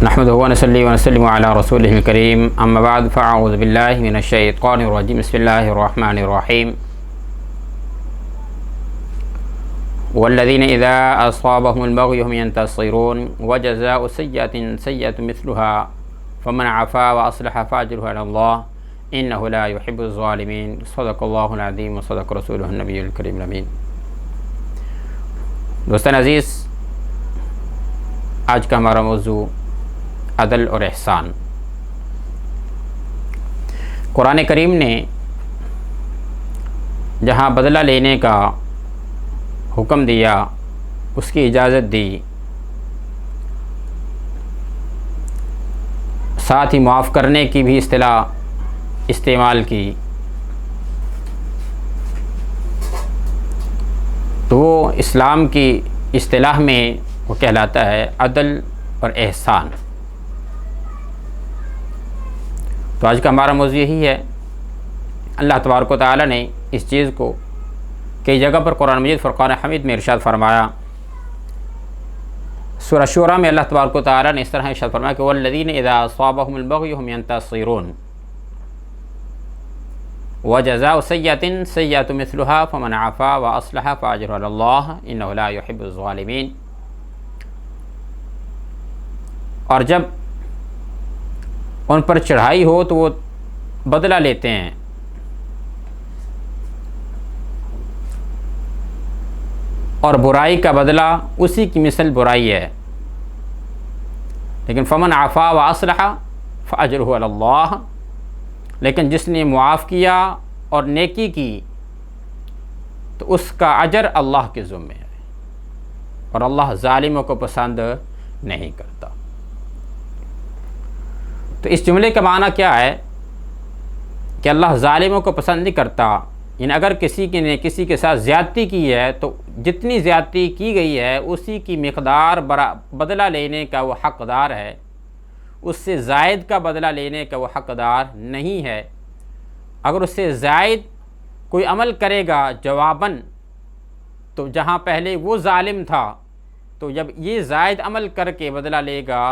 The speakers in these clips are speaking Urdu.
نحمدہ و نصلی و نسلم علی رسولہ الکریم اما بعد فاعوذ باللہ من الشیطان الرجیم بسم اللہ الرحمن الرحیم والذین اذا اصابهم البغی هم ینتصرون وجزاء سیئة سیئة مثلها فمن عفا واصلح فاجرہ علی اللہ انہ لا يحب الظالمین صدق اللہ العظیم و صدق رسولہ النبی الکریم الامین۔ دوستان عزیز، آج کا ہمارا موضوع عدل اور احسان۔ قرآن کریم نے جہاں بدلہ لینے کا حکم دیا، اس کی اجازت دی، ساتھ ہی معاف کرنے کی بھی اصطلاح استعمال کی، تو وہ اسلام کی اصطلاح میں وہ کہلاتا ہے عدل اور احسان۔ تو آج کا ہمارا موضوع یہی ہے۔ اللہ تبارک و تعالیٰ نے اس چیز کو کئی جگہ پر قرآن مجید فرقان حمید میں ارشاد فرمایا۔ سورہ شورى میں اللہ تبارک و تعالیٰ نے اس طرح ارشاد فرمایا کہ والذین اذا اصابهم البغی هم ینتصرون وجزاء سیئة سیئة مثلها فمن عفا واصلح فاجرہ علی اللہ انہ لا يحب الظالمین۔ اور جب ان پر چڑھائی ہو تو وہ بدلہ لیتے ہیں، اور برائی کا بدلہ اسی کی مثل برائی ہے، لیکن فمن عفا واصلح فاجرہ علی اللہ، لیکن جس نے معاف کیا اور نیکی کی تو اس کا اجر اللہ کے ذمہ ہے، اور اللہ ظالموں کو پسند نہیں کرتا۔ تو اس جملے کا معنی کیا ہے کہ اللہ ظالموں کو پسند نہیں کرتا، یعنی اگر کسی نے کسی کے ساتھ زیادتی کی ہے تو جتنی زیادتی کی گئی ہے اسی کی مقدار بدلہ لینے کا وہ حقدار ہے، اس سے زائد کا بدلہ لینے کا وہ حقدار نہیں ہے۔ اگر اس سے زائد کوئی عمل کرے گا جواباً، تو جہاں پہلے وہ ظالم تھا تو جب یہ زائد عمل کر کے بدلہ لے گا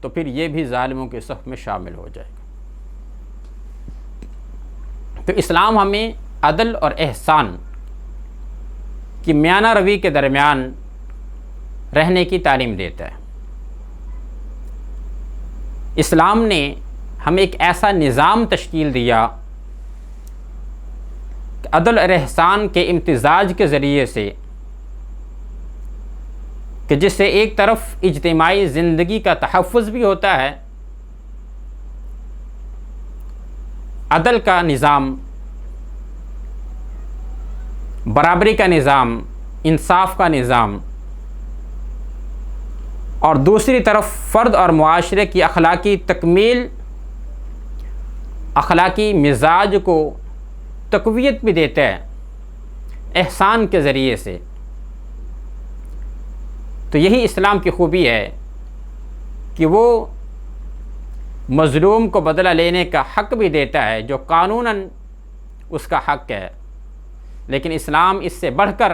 تو پھر یہ بھی ظالموں کے صف میں شامل ہو جائے گا۔ تو اسلام ہمیں عدل اور احسان کی میانہ روی کے درمیان رہنے کی تعلیم دیتا ہے۔ اسلام نے ہمیں ایک ایسا نظام تشکیل دیا کہ عدل اور احسان کے امتزاج کے ذریعے سے، کہ جس سے ایک طرف اجتماعی زندگی کا تحفظ بھی ہوتا ہے، عدل کا نظام، برابری کا نظام، انصاف کا نظام، اور دوسری طرف فرد اور معاشرے کی اخلاقی تکمیل، اخلاقی مزاج کو تقویت بھی دیتا ہے احسان کے ذریعے سے۔ تو یہی اسلام کی خوبی ہے کہ وہ مظلوم کو بدلہ لینے کا حق بھی دیتا ہے جو قانوناً اس کا حق ہے، لیکن اسلام اس سے بڑھ کر،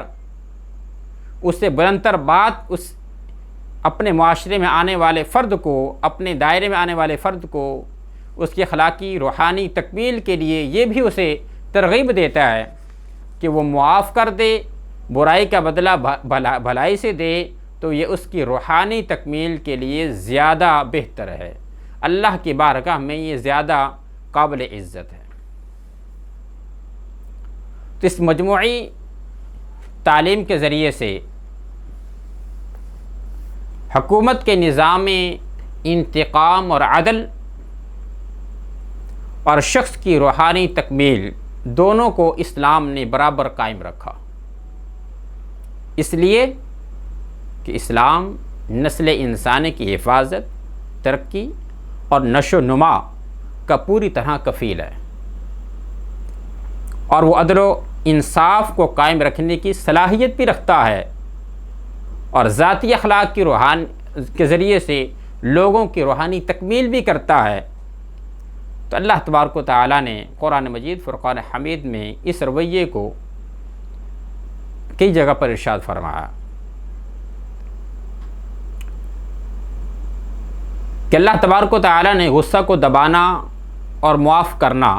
اس سے بلندتر بات اس اپنے معاشرے میں آنے والے فرد کو، اپنے دائرے میں آنے والے فرد کو اس کی اخلاقی روحانی تکمیل کے لیے یہ بھی اسے ترغیب دیتا ہے کہ وہ معاف کر دے، برائی کا بدلہ بھلائی سے دے، تو یہ اس کی روحانی تکمیل کے لیے زیادہ بہتر ہے، اللہ کی بارگاہ میں یہ زیادہ قابل عزت ہے۔ تو اس مجموعی تعلیم کے ذریعے سے حکومت کے نظام انتقام اور عدل اور شخص کی روحانی تکمیل دونوں کو اسلام نے برابر قائم رکھا، اس لیے کہ اسلام نسل انسانی کی حفاظت، ترقی اور نشو و نما کا پوری طرح کفیل ہے، اور وہ عدل و انصاف کو قائم رکھنے کی صلاحیت بھی رکھتا ہے، اور ذاتی اخلاق کی کے ذریعے سے لوگوں کی روحانی تکمیل بھی کرتا ہے۔ تو اللہ تبارک و تعالیٰ نے قرآن مجید فرقان حمید میں اس رویے کو کئی جگہ پر ارشاد فرمایا۔ کہ اللہ تبارک و تعالیٰ نے غصہ کو دبانا اور معاف کرنا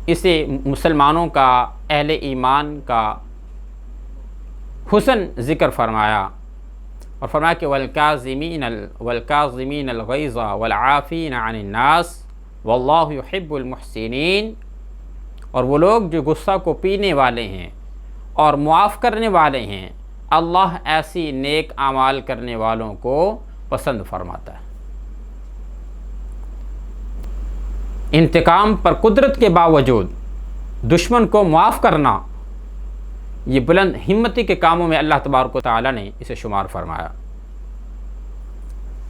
اسے مسلمانوں کا، اہل ایمان کا حسن ذکر فرمایا، اور فرمایا کہ والکاظمین الغیظ والعافین عن الناس واللہ یحب المحسنین، اور وہ لوگ جو غصہ کو پینے والے ہیں اور معاف کرنے والے ہیں، اللہ ایسی نیک اعمال کرنے والوں کو پسند فرماتا ہے۔ انتقام پر قدرت کے باوجود دشمن کو معاف کرنا، یہ بلند ہمتی کے کاموں میں اللہ تبارک و تعالیٰ نے اسے شمار فرمایا۔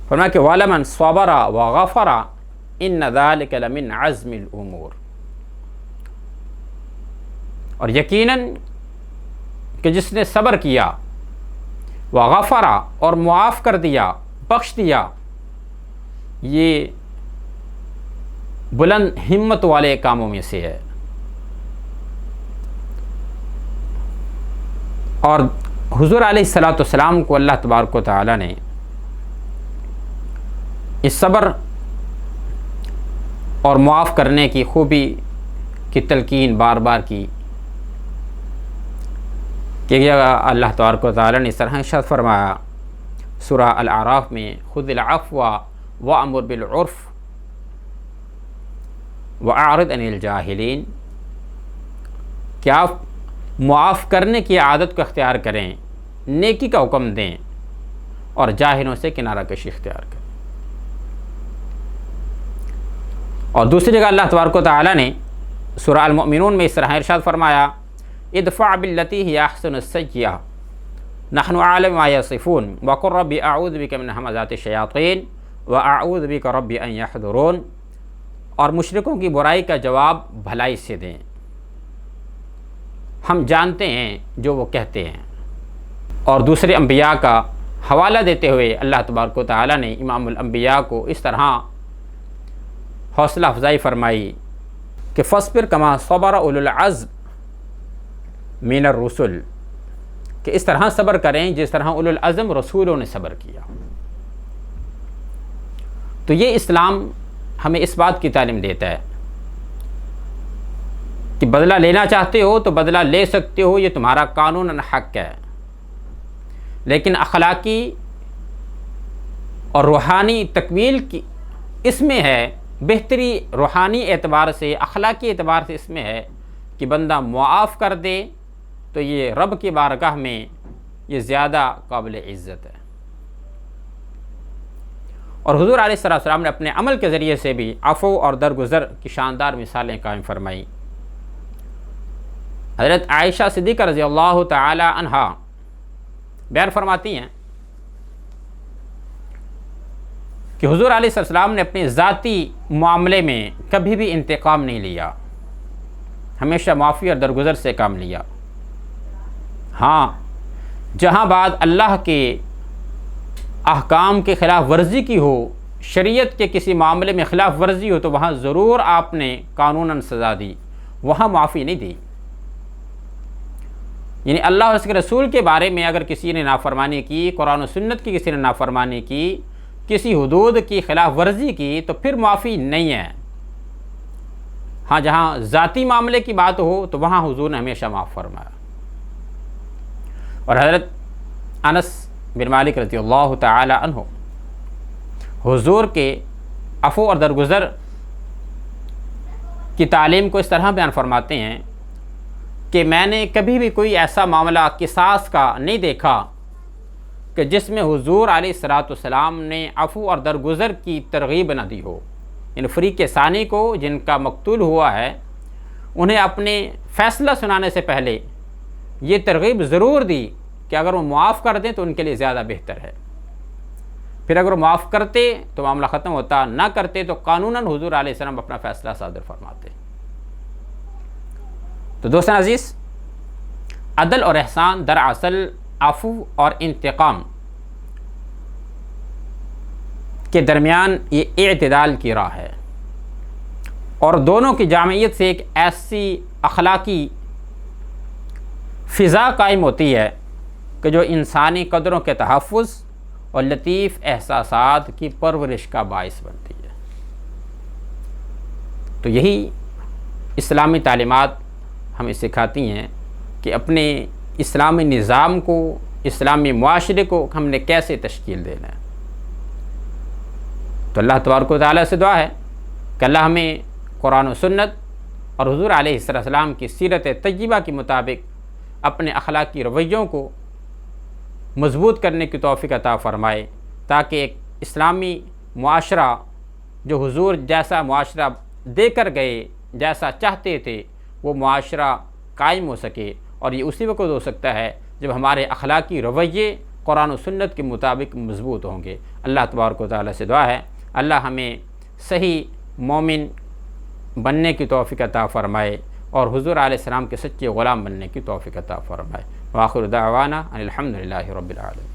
فرمایا کہ وَلَمَنْ صَبَرَ وَغَفَرَ إِنَّ ذَلِكَ لَمِنْ عَزْمِ الْأُمُورِ، اور یقیناً کہ جس نے صبر کیا، وغفر اور معاف کر دیا، بخش دیا، یہ بلند ہمت والے کاموں میں سے ہے۔ اور حضور علیہ السلام کو اللہ تبارک و تعالیٰ نے اس صبر اور معاف کرنے کی خوبی کی تلقین بار بار کی کہ اللہ تبارک و تعالیٰ نے اس طرح ارشاد فرمایا سورہ الاعراف میں، خذ العفو وأمر بالعرف وأعرض عن الجاہلین، کہ آپ معاف کرنے کی عادت کو اختیار کریں، نیکی کا حکم دیں اور جاہلوں سے کنارہ کشی اختیار کریں۔ اور دوسری جگہ اللہ تبارک و تعالیٰ نے سورہ المؤمنون میں اس طرح ارشاد فرمایا، ادفع بالتی ہی احسن السیئہ نحن اعلم ما یصفون وقل رب اعوذ بک من ہمزات الشیاطین واعوذ بک رب ان یحضرون، اور مشرکوں کی برائی کا جواب بھلائی سے دیں، ہم جانتے ہیں جو وہ کہتے ہیں۔ اور دوسرے انبیاء کا حوالہ دیتے ہوئے اللہ تبارک و تعالیٰ نے امام الانبیاء کو اس طرح حوصلہ افزائی فرمائی کہ فاصبر کما صبر اولو العزم من الرسل، کہ اس طرح صبر کریں جس طرح اولو العزم رسولوں نے صبر کیا۔ تو یہ اسلام ہمیں اس بات کی تعلیم دیتا ہے کہ بدلہ لینا چاہتے ہو تو بدلہ لے سکتے ہو، یہ تمہارا قانون حق ہے، لیکن اخلاقی اور روحانی تکمیل کی اس میں ہے، بہتری روحانی اعتبار سے، اخلاقی اعتبار سے اس میں ہے کہ بندہ معاف کر دے تو یہ رب کی بارگاہ میں یہ زیادہ قابل عزت ہے۔ اور حضور علیہ السلام نے اپنے عمل کے ذریعے سے بھی عفو اور درگزر کی شاندار مثالیں قائم فرمائیں۔ حضرت عائشہ صدیقہ رضی اللہ تعالی عنہا بیان فرماتی ہیں کہ حضور علیہ السلام نے اپنے ذاتی معاملے میں کبھی بھی انتقام نہیں لیا، ہمیشہ معافی اور درگزر سے کام لیا۔ ہاں، جہاں بعد اللہ کے احکام کے خلاف ورزی کی ہو، شریعت کے کسی معاملے میں خلاف ورزی ہو، تو وہاں ضرور آپ نے قانوناً سزا دی، وہاں معافی نہیں دی۔ یعنی اللہ اور اس کے رسول کے بارے میں اگر کسی نے نافرمانی کی، قرآن و سنت کی کسی نے نافرمانی کی، کسی حدود کی خلاف ورزی کی، تو پھر معافی نہیں ہے۔ ہاں، جہاں ذاتی معاملے کی بات ہو تو وہاں حضور نے ہمیشہ معاف فرمایا۔ اور حضرت انس بن مالک رضی اللہ تعالی عنہ حضور کے عفو اور درگزر کی تعلیم کو اس طرح بیان فرماتے ہیں کہ میں نے کبھی بھی کوئی ایسا معاملہ قصاص کا نہیں دیکھا کہ جس میں حضور علیہ السلام نے عفو اور درگزر کی ترغیب نہ دی ہو۔ ان فریق ثانی کو جن کا مقتول ہوا ہے، انہیں اپنے فیصلہ سنانے سے پہلے یہ ترغیب ضرور دی کہ اگر وہ معاف کر دیں تو ان کے لیے زیادہ بہتر ہے۔ پھر اگر وہ معاف کرتے تو معاملہ ختم ہوتا، نہ کرتے تو قانوناً حضور علیہ السلام اپنا فیصلہ صادر فرماتے۔ تو دوستان عزیز، عدل اور احسان دراصل عفو اور انتقام کے درمیان یہ اعتدال کی راہ ہے، اور دونوں کی جامعیت سے ایک ایسی اخلاقی فضا قائم ہوتی ہے کہ جو انسانی قدروں کے تحفظ اور لطیف احساسات کی پرورش کا باعث بنتی ہے۔ تو یہی اسلامی تعلیمات ہمیں سکھاتی ہیں کہ اپنے اسلامی نظام کو، اسلامی معاشرے کو ہم نے کیسے تشکیل دینا ہے۔ تو اللہ تبارک و تعالیٰ سے دعا ہے کہ اللہ ہمیں قرآن و سنت اور حضور علیہ السلام کی سیرت طیبہ کے مطابق اپنے اخلاقی رویوں کو مضبوط کرنے کی توفیق عطا فرمائے، تاکہ ایک اسلامی معاشرہ جو حضور جیسا معاشرہ دے کر گئے، جیسا چاہتے تھے، وہ معاشرہ قائم ہو سکے۔ اور یہ اسی وقت ہو سکتا ہے جب ہمارے اخلاقی رویے قرآن و سنت کے مطابق مضبوط ہوں گے۔ اللہ تبارک و تعالیٰ سے دعا ہے اللہ ہمیں صحیح مومن بننے کی توفیق عطا فرمائے اور حضور علیہ السلام کے سچے غلام بننے کی توفیق عطا فرمائے۔ وآخر دعوانا ان الحمد للہ رب العالمین۔